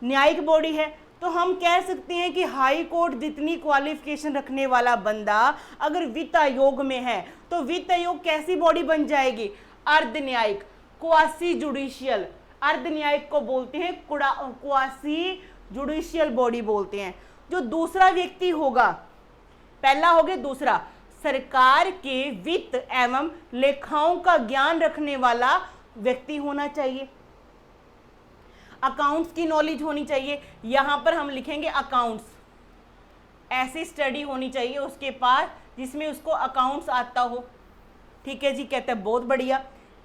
न्यायिक बॉडी है। तो हम कह सकते हैं कि हाई कोर्ट जितनी क्वालिफिकेशन रखने वाला बंदा अगर वित्त आयोग में है तो वित्त आयोग कैसी बॉडी बन जाएगी? अर्ध न्यायिक, क्वासी जुडिशियल। अर्ध न्यायिक को बोलते हैं क्वासी जुडिशियल बॉडी बोलते हैं। जो दूसरा व्यक्ति होगा पहला हो गया। दूसरा, सरकार के वित्त एवं लेखाओं का ज्ञान रखने वाला व्यक्ति होना चाहिए, अकाउंट्स की नॉलेज होनी चाहिए। यहां पर हम लिखेंगे अकाउंट्स, ऐसी स्टडी होनी चाहिए उसके पास जिसमें उसको अकाउंट्स आता हो। ठीक है जी, कहते हैं बहुत बढ़िया।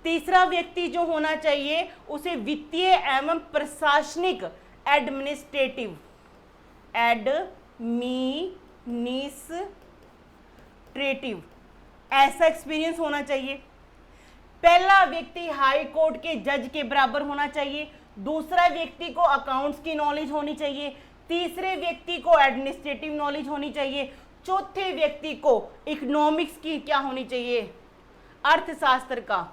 तीसरा व्यक्ति जो होना चाहिए उसे वित्तीय एवं प्रशासनिक एडमिनिस्ट्रेटिव ऐसा एक्सपीरियंस होना चाहिए। पहला व्यक्ति हाई कोर्ट के जज के बराबर होना चाहिए, दूसरा व्यक्ति को अकाउंट्स की नॉलेज होनी चाहिए, तीसरे व्यक्ति को एडमिनिस्ट्रेटिव नॉलेज होनी चाहिए, चौथे व्यक्ति को इकोनॉमिक्स की क्या होनी चाहिए, अर्थशास्त्र का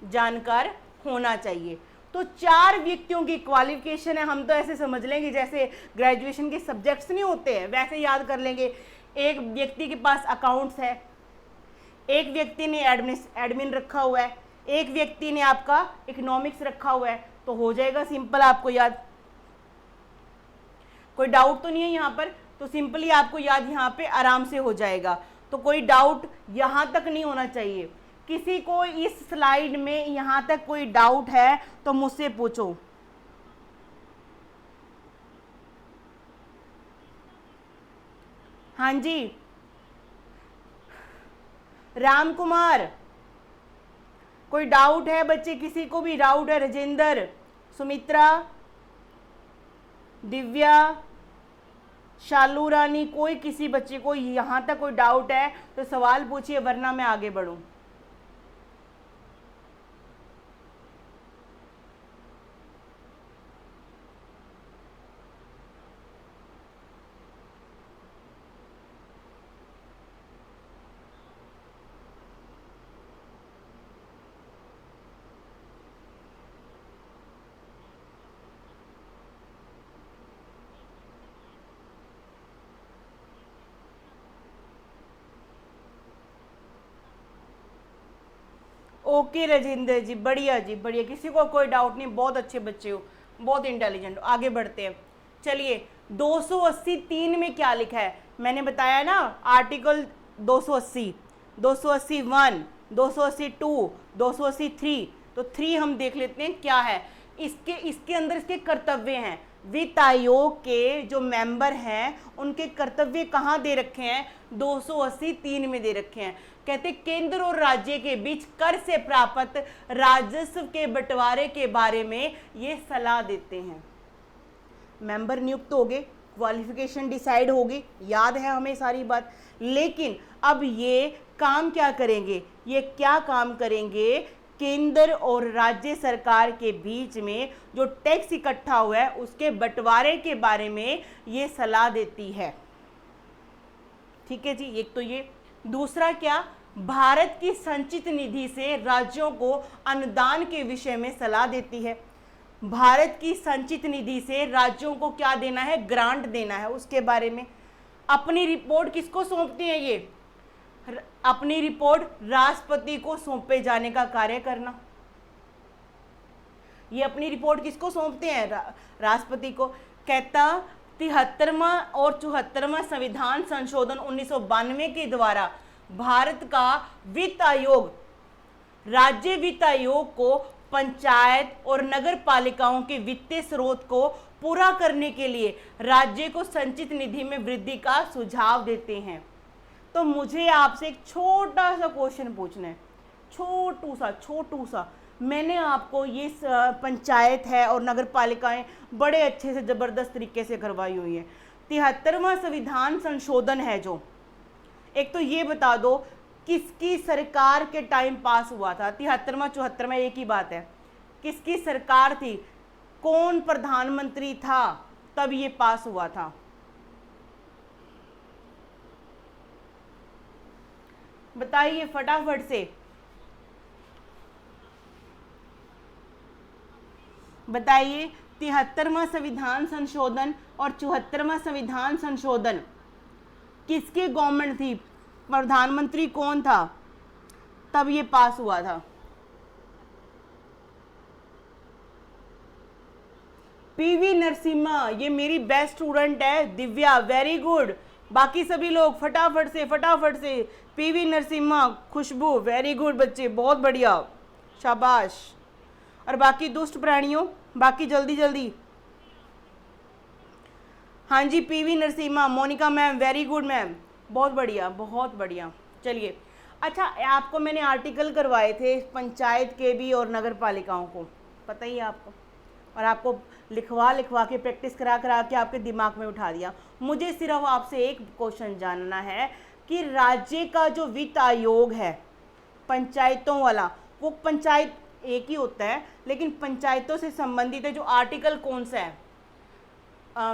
जानकार होना चाहिए। तो 4 व्यक्तियों की क्वालिफिकेशन है। हम तो ऐसे समझ लेंगे जैसे ग्रेजुएशन के सब्जेक्ट्स नहीं होते हैं, वैसे याद कर लेंगे। एक व्यक्ति के पास अकाउंट्स है, एक व्यक्ति ने एडमिन रखा हुआ है, एक व्यक्ति ने आपका इकोनॉमिक्स रखा हुआ है, तो हो जाएगा सिंपल आपको याद। कोई डाउट तो नहीं है यहाँ पर, तो सिंपली आपको याद यहाँ पे आराम से हो जाएगा। तो कोई डाउट यहाँ तक नहीं होना चाहिए। किसी को इस स्लाइड में यहाँ तक कोई डाउट है तो मुझसे पूछो। हाँ जी, राम कुमार, कोई डाउट है बच्चे? किसी को भी डाउट है? राजेंद्र, सुमित्रा, दिव्या, शालू रानी, कोई किसी बच्चे को यहाँ तक कोई डाउट है तो सवाल पूछिए, वरना मैं आगे बढ़ूं। ओके राजेंद्र जी, बढ़िया जी बढ़िया, किसी को कोई डाउट नहीं, बहुत अच्छे बच्चे हो, बहुत इंटेलिजेंट हो। आगे बढ़ते हैं। चलिए, 280(3) में क्या लिखा है? मैंने बताया ना, आर्टिकल 280, 280(1), 282, 283। तो 3 हम देख लेते हैं क्या है। इसके अंदर इसके कर्तव्य हैं। वित्त आयोग के जो मेंबर हैं उनके कर्तव्य कहाँ दे रखे हैं? 280(3) में दे रखे हैं। कहते केंद्र और राज्य के बीच कर से प्राप्त राजस्व के बंटवारे के बारे में ये सलाह देते हैं। मेंबर नियुक्त हो गए, क्वालिफिकेशन डिसाइड होगी, याद है हमें सारी बात। लेकिन अब ये काम क्या करेंगे? ये क्या काम करेंगे? केंद्र और राज्य सरकार के बीच में जो टैक्स इकट्ठा हुआ है उसके बंटवारे के बारे में ये सलाह देती है। ठीक है जी, एक तो ये। दूसरा क्या? भारत की संचित निधि से राज्यों को अनुदान के विषय में सलाह देती है। भारत की संचित निधि से राज्यों को क्या देना है? ग्रांट देना है, उसके बारे में। अपनी रिपोर्ट किसको सौंपती है? ये अपनी रिपोर्ट राष्ट्रपति को सौंपे जाने का कार्य करना। ये अपनी रिपोर्ट किसको सौंपते हैं? राष्ट्रपति को। कहता 73वां और 74वां संविधान संशोधन 1992 के द्वारा भारत का वित्त आयोग, राज्य वित्त आयोग को पंचायत और नगर पालिकाओं के वित्तीय स्रोत को पूरा करने के लिए राज्य को संचित निधि में वृद्धि का सुझाव देते हैं। तो मुझे आपसे एक छोटा सा क्वेश्चन पूछना है, छोटू सा। मैंने आपको ये पंचायत है और नगर पालिकाएं बड़े अच्छे से ज़बरदस्त तरीके से करवाई हुई है। 73वां संविधान संशोधन है जो, एक तो ये बता दो किसकी सरकार के टाइम पास हुआ था? 73वां 74वां एक ही बात है। किसकी सरकार थी? कौन प्रधानमंत्री था तब ये पास हुआ था? बताइए फटाफट से बताइए। 73वां संविधान संशोधन और 74वां संविधान संशोधन किसकी गवर्नमेंट थी? प्रधानमंत्री कौन था तब ये पास हुआ था? पीवी नरसिम्हा, ये मेरी बेस्ट स्टूडेंट है। Divya, very good. बाकी सभी लोग फटाफट से पीवी नरसिम्हा, खुशबू, वेरी गुड बच्चे, बहुत बढ़िया, शाबाश। और बाकी दुष्ट प्राणियों, बाकी जल्दी जल्दी। हाँ जी, PV Narasimha, Monika ma'am, very good ma'am, बहुत बढ़िया बहुत बढ़िया। चलिए, अच्छा आपको मैंने आर्टिकल करवाए थे पंचायत के भी और नगर पालिकाओं को, पता ही है आपको, और आपको लिखवा के प्रैक्टिस करा के आपके दिमाग में उठा दिया। मुझे सिर्फ आपसे एक क्वेश्चन जानना है कि राज्य का जो वित्त आयोग है पंचायतों वाला, वो पंचायत एक ही होता है लेकिन पंचायतों से संबंधित है, जो आर्टिकल कौन सा है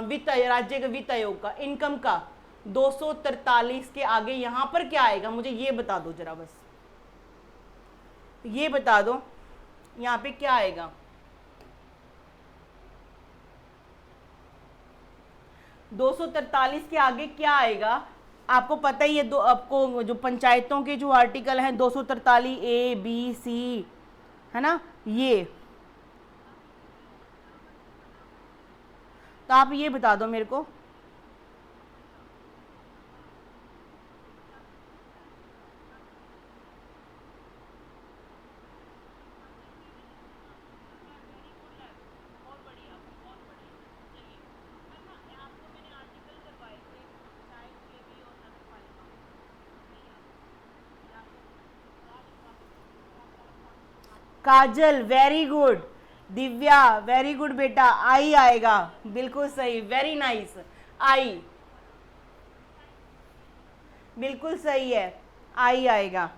वित्त राज्य के वित्त आयोग का, इनकम का 243 के आगे यहाँ पर क्या आएगा, मुझे ये बता दो जरा, बस ये बता दो यहाँ पे क्या आएगा। 243 के आगे क्या आएगा, आपको पता ही है। आपको जो पंचायतों के जो आर्टिकल हैं 243 ए बी सी है ना, ये तो आप ये बता दो मेरे को। Kajal, very good. Divya, very good बेटा, आई आएगा, बिल्कुल सही, वेरी नाइस, आई, बिल्कुल सही है, आई आएगा।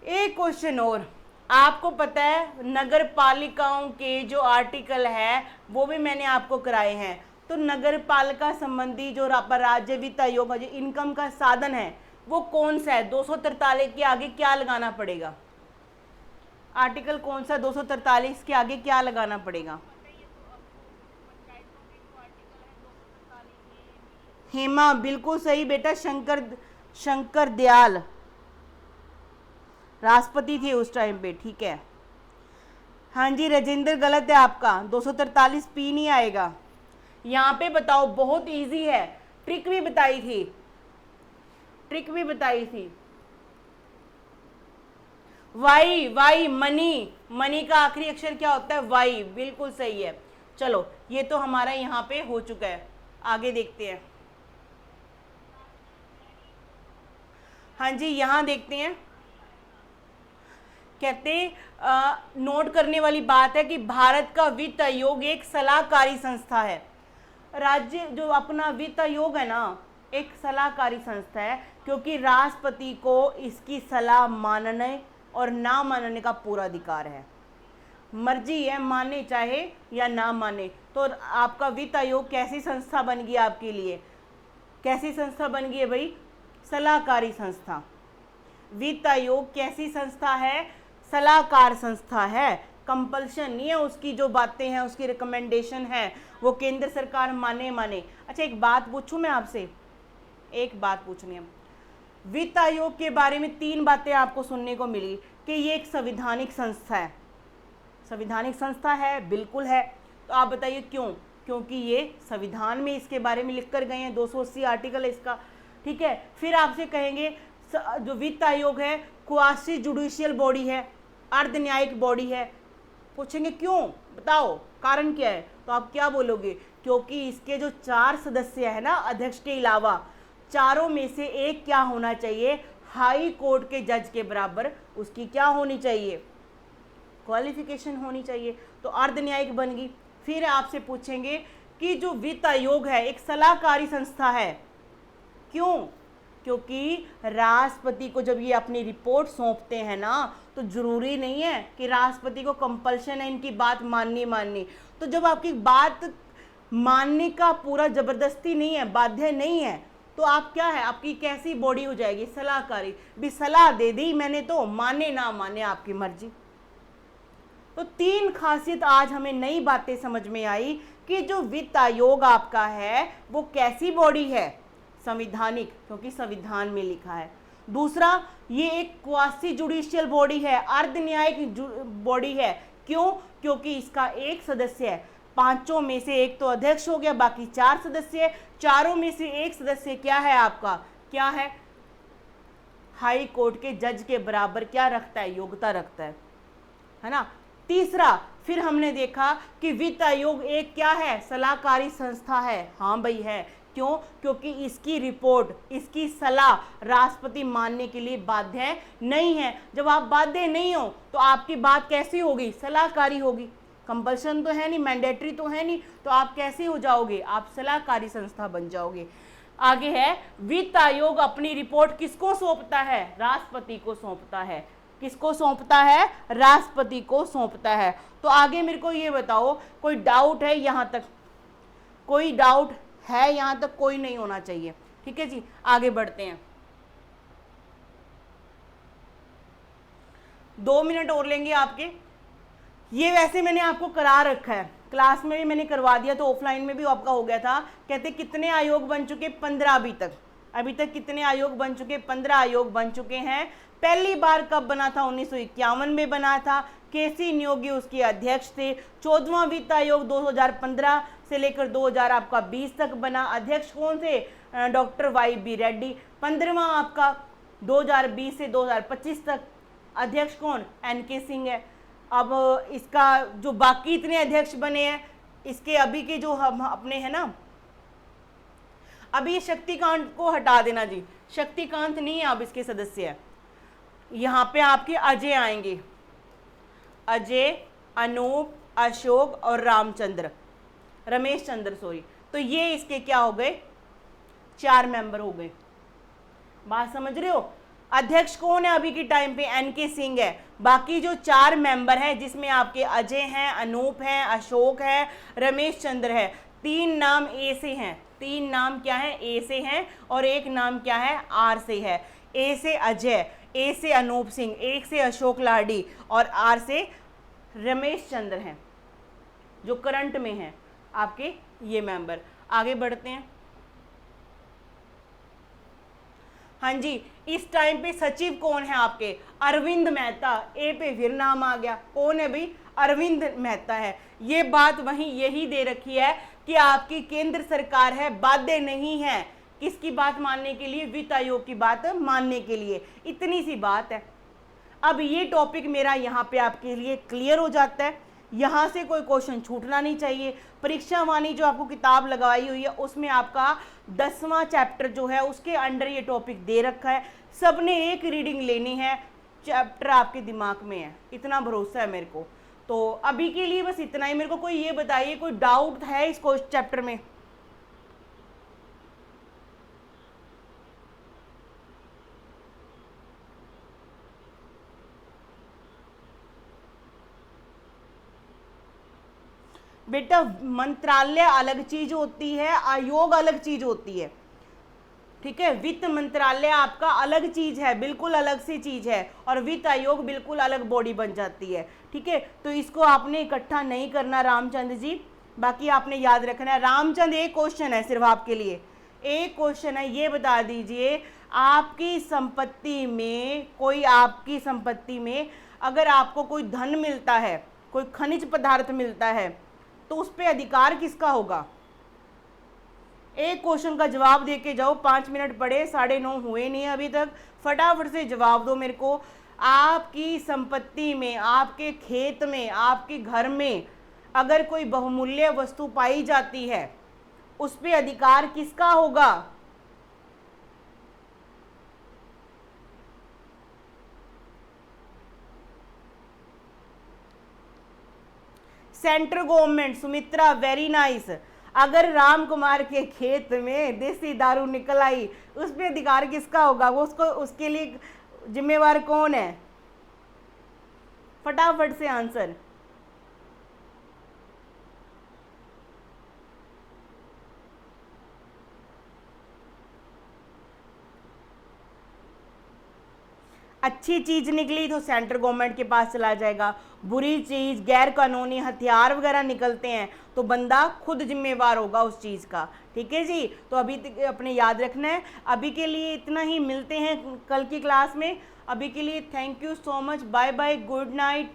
एक क्वेश्चन और, आपको पता है नगर पालिकाओं के जो आर्टिकल है वो भी मैंने आपको कराए हैं, तो नगर पालिका संबंधी जो राज्य वित्त आयोग का जो इनकम का साधन है वो कौन सा है, 243 के आगे क्या लगाना पड़ेगा, आर्टिकल कौन सा, 243 के आगे क्या लगाना पड़ेगा। हेमा, बिल्कुल सही बेटा, शंकर दयाल राष्ट्रपति थे उस टाइम पे, ठीक है। हाँ जी राजेंद्र, गलत है आपका, 243 पी नहीं आएगा। यहाँ पे बताओ, बहुत इजी है, ट्रिक भी बताई थी। वाई, मनी का आखिरी अक्षर क्या होता है, वाई, बिल्कुल सही है। चलो, ये तो हमारा यहाँ पे हो चुका है, आगे देखते हैं। हाँ जी, यहाँ देखते हैं, कहते नोट करने वाली बात है कि भारत का वित्त आयोग एक सलाहकारी संस्था है। राज्य जो अपना वित्त आयोग है ना, एक सलाहकारी संस्था है, क्योंकि राष्ट्रपति को इसकी सलाह मानने और ना मानने का पूरा अधिकार है, मर्जी है माने चाहे या ना माने। तो आपका वित्त आयोग कैसी संस्था बन गई आपके लिए, कैसी संस्था बन गई है भाई, सलाहकारी संस्था। वित्त आयोग कैसी संस्था है, सलाहकार संस्था है, कंपल्शन नहीं है, उसकी जो बातें हैं उसकी रिकमेंडेशन है वो केंद्र सरकार माने। अच्छा एक बात पूछूं मैं आपसे, एक बात पूछनी है, वित्त आयोग के बारे में 3 बातें आपको सुनने को मिली कि ये एक संवैधानिक संस्था है। संवैधानिक संस्था है, बिल्कुल है, तो आप बताइए क्यों, क्योंकि ये संविधान में इसके बारे में लिख कर गए हैं, 280 आर्टिकल है इसका, ठीक है। फिर आपसे कहेंगे जो वित्त आयोग है क्वासी जुडिशियल बॉडी है, अर्ध न्यायिक बॉडी है, पूछेंगे क्यों, बताओ कारण क्या है, तो आप क्या बोलोगे, क्योंकि इसके जो 4 सदस्य है ना अध्यक्ष के अलावा, चारों में से एक क्या होना चाहिए, हाई कोर्ट के जज के बराबर उसकी क्या होनी चाहिए, क्वालिफिकेशन होनी चाहिए, तो अर्ध न्यायिक बन गई। फिर आपसे पूछेंगे कि जो वित्त आयोग है एक सलाहकारी संस्था है, क्यों, क्योंकि राष्ट्रपति को जब ये अपनी रिपोर्ट सौंपते हैं ना, तो जरूरी नहीं है कि राष्ट्रपति को कंपल्शन है इनकी बात माननी। तो जब आपकी बात मानने का पूरा जबरदस्ती नहीं है, बाध्य नहीं है, तो आप क्या है, आपकी कैसी बॉडी हो जाएगी, सलाहकारी, भी सलाह दे दी मैंने तो माने ना माने आपकी मर्जी। तो 3 खासियत आज हमें नई बातें समझ में आई कि जो वित्त आयोग आपका है वो कैसी बॉडी है, संवैधानिक, क्योंकि संविधान में लिखा है। दूसरा, ये एक क्वासी जुडिशियल बॉडी है, अर्ध न्यायिक बॉडी है, क्यों, क्योंकि इसका एक सदस्य है पांचों में से एक तो अध्यक्ष हो गया, बाकी 4 सदस्य, चारों में से एक सदस्य क्या है आपका, क्या है, हाई कोर्ट के जज के बराबर क्या रखता है, योग्यता रखता है ना। तीसरा, फिर हमने देखा कि वित्त आयोग एक क्या है, सलाहकारी संस्था है। हाँ भाई है, क्यों, क्योंकि इसकी रिपोर्ट, इसकी सलाह राष्ट्रपति मानने के लिए बाध्य नहीं है। जब आप बाध्य नहीं हो तो आपकी बात कैसी होगी, सलाहकारी होगी। कंपल्सन तो है नहीं, मैंडेटरी तो है नहीं, तो आप कैसे हो जाओगे, आप सलाहकारी संस्था बन जाओगे। आगे है, वित्त आयोग अपनी रिपोर्ट किसको सौंपता है, राष्ट्रपति को सौंपता है। किसको सौंपता है, राष्ट्रपति को सौंपता है। तो आगे मेरे को ये बताओ, कोई डाउट है यहां तक, कोई डाउट है यहां तक, कोई नहीं होना चाहिए। ठीक है जी, आगे बढ़ते हैं। 2 मिनट और लेंगे आपके। ये वैसे मैंने आपको करा रखा है, क्लास में भी मैंने करवा दिया, तो ऑफलाइन में भी आपका हो गया था। कहते कितने आयोग बन चुके, 15 अभी तक कितने आयोग बन चुके, 15 आयोग बन चुके हैं। पहली बार कब बना था, 1951 में बना था। केसी नियोगी उसके अध्यक्ष थे। 14वां वित्त आयोग 2015 से लेकर 2020 तक बना। अध्यक्ष कौन थे, डॉक्टर YB रेड्डी। 15वां आपका 2020 से 2025 तक अध्यक्ष कौन, NK सिंह है। अब इसका जो बाकी इतने अध्यक्ष बने हैं, इसके अभी के जो हम अपने हैं ना, अभी ये शक्तिकांत को हटा देना जी, शक्तिकांत नहीं है अब इसके सदस्य है। यहाँ पे आपके अजय आएंगे, अजय, अनूप, अशोक और रमेश चंद्र सॉरी। तो ये इसके क्या हो गए, 4 मेंबर हो गए। बात समझ रहे हो। अध्यक्ष कौन है अभी के टाइम पे, NK सिंह है। बाकी जो 4 मेंबर हैं, जिसमें आपके अजय हैं, अनूप हैं, अशोक है, रमेश चंद्र है। 3 नाम ए से हैं, 3 नाम क्या है, ए से हैं, और एक नाम क्या है, आर से है। ए से अजय, ए से अनूप सिंह, एक से अशोक लाडी और आर से रमेश चंद्र हैं, जो करंट में हैं आपके ये मेंबर। आगे बढ़ते हैं। हाँ जी, इस टाइम पे सचिव कौन है आपके, अरविंद मेहता। ए पे फिर नाम आ गया, कौन है भाई, अरविंद मेहता है। ये बात वहीं यही दे रखी है कि आपकी केंद्र सरकार है बाध्य नहीं है किसकी बात मानने के लिए, वित्त आयोग की बात मानने के लिए। इतनी सी बात है। अब ये टॉपिक मेरा यहाँ पे आपके लिए क्लियर हो जाता है। यहाँ से कोई क्वेश्चन छूटना नहीं चाहिए। परीक्षा वाणी जो आपको किताब लगाई हुई है, उसमें आपका 10वां चैप्टर जो है उसके अंडर ये टॉपिक दे रखा है। सबने एक रीडिंग लेनी है, चैप्टर आपके दिमाग में है, इतना भरोसा है मेरे को। तो अभी के लिए बस इतना ही। मेरे को कोई ये बताइए, कोई डाउट है इस चैप्टर में? बेटा मंत्रालय अलग चीज होती है, आयोग अलग चीज होती है। ठीक है, वित्त मंत्रालय आपका अलग चीज है, बिल्कुल अलग सी चीज है, और वित्त आयोग बिल्कुल अलग बॉडी बन जाती है। ठीक है, तो इसको आपने इकट्ठा नहीं करना रामचंद्र जी। बाकी आपने याद रखना है। रामचंद्र, एक क्वेश्चन है सिर्फ आपके लिए, एक क्वेश्चन है, ये बता दीजिए आपकी संपत्ति में, कोई आपकी संपत्ति में अगर आपको कोई धन मिलता है, कोई खनिज पदार्थ मिलता है, तो उस पर अधिकार किसका होगा? एक क्वेश्चन का जवाब दे के जाओ। 5 मिनट पड़े, 9:30 हुए नहीं अभी तक। फटाफट से जवाब दो मेरे को। आपकी संपत्ति में, आपके खेत में, आपके घर में अगर कोई बहुमूल्य वस्तु पाई जाती है, उस पर अधिकार किसका होगा? Central government. Sumitra, very nice. अगर राम कुमार के खेत में देसी दारू निकल आई, उस पर अधिकार किसका होगा? वो उसको, उसके लिए जिम्मेवार कौन है? फटाफट से आंसर। अच्छी चीज निकली तो सेंट्रल गवर्नमेंट के पास चला जाएगा। बुरी चीज, गैर कानूनी हथियार वगैरह निकलते हैं तो बंदा खुद जिम्मेवार होगा उस चीज का। ठीक है जी, तो अभी अपने याद रखना है। अभी के लिए इतना ही, मिलते हैं कल की क्लास में। अभी के लिए thank you so much, bye bye, good night.